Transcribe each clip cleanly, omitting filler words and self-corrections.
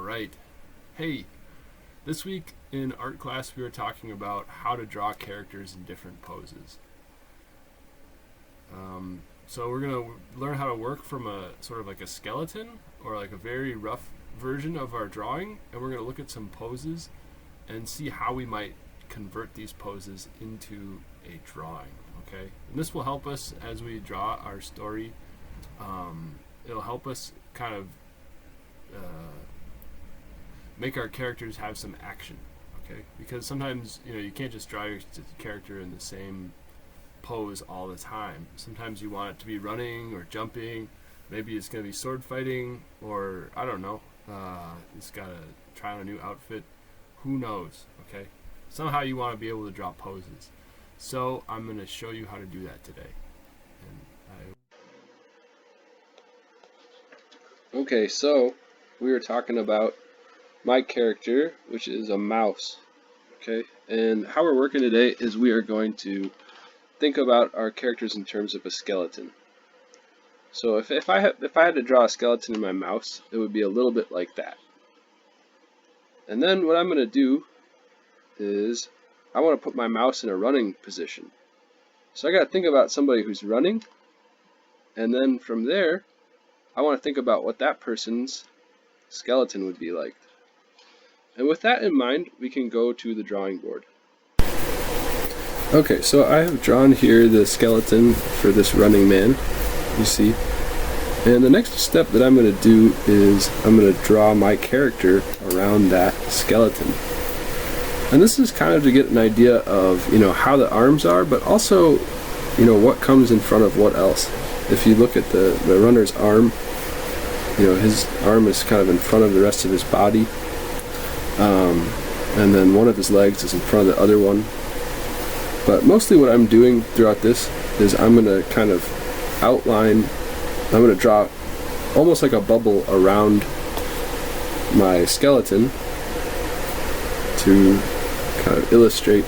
right. Hey, this week in art class we were talking about how to draw characters in different poses. So we're going to learn how to work from a sort of like a skeleton or like a very rough version of our drawing, and we're going to look at some poses and see how we might convert these poses into a drawing, okay? And this will help us as we draw our story. It'll help us kind of make our characters have some action, okay? Because sometimes, you can't just draw your character in the same pose all the time. Sometimes you want it to be running or jumping. Maybe it's going to be sword fighting, or I don't know. It's got to try on a new outfit. Who knows, okay? Somehow you want to be able to draw poses. So I'm going to show you how to do that today. Okay, so we were talking about my character, which is a mouse. Okay, and how we're working today is we are going to think about our characters in terms of a skeleton. So if I had to draw a skeleton in my mouse, it would be a little bit like that. And then what I'm going to do is I want to put my mouse in a running position. So I got to think about somebody who's running, and then from there I want to think about what that person's skeleton would be like. And with that in mind, we can go to the drawing board. Okay, so I have drawn here the skeleton for this running man, you see. And the next step that I'm going to do is I'm going to draw my character around that skeleton. And this is kind of to get an idea of, how the arms are, but also, what comes in front of what else. If you look at the runner's arm, his arm is kind of in front of the rest of his body. And then one of his legs is in front of the other one. But mostly what I'm doing throughout this is I'm going to kind of outline, I'm going to draw almost like a bubble around my skeleton to kind of illustrate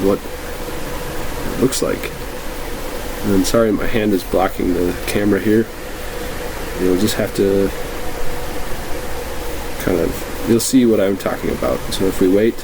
what it looks like. And sorry, my hand is blocking the camera here. You'll just have to you'll see what I'm talking about. So if we wait,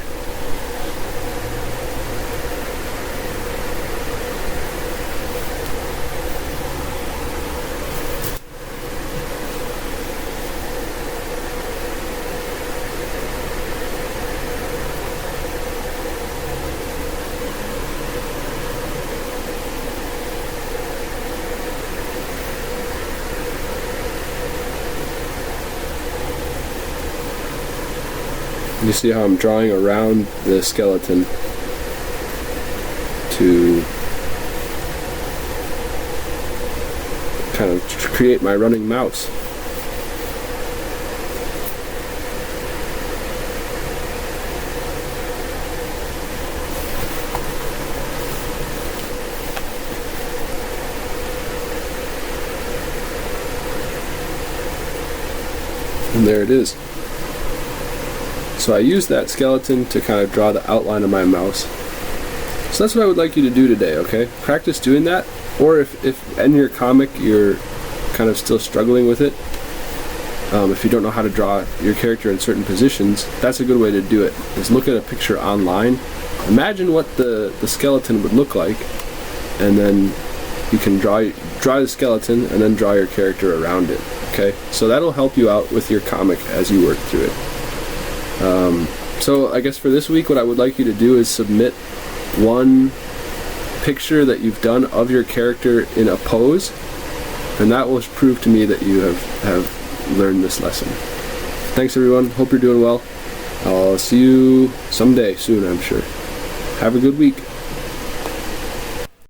you see how I'm drawing around the skeleton to kind of create my running mouse. And there it is. So I used that skeleton to kind of draw the outline of my mouse. So that's what I would like you to do today, okay? Practice doing that, or if in your comic you're kind of still struggling with it, if you don't know how to draw your character in certain positions, that's a good way to do it, is look at a picture online. Imagine what the skeleton would look like, and then you can draw the skeleton and then draw your character around it, okay? So that'll help you out with your comic as you work through it. So I guess for this week what I would like you to do is submit one picture that you've done of your character in a pose, and that will prove to me that you have learned this lesson. Thanks everyone, hope you're doing well. I'll see you someday soon, I'm sure. Have a good week.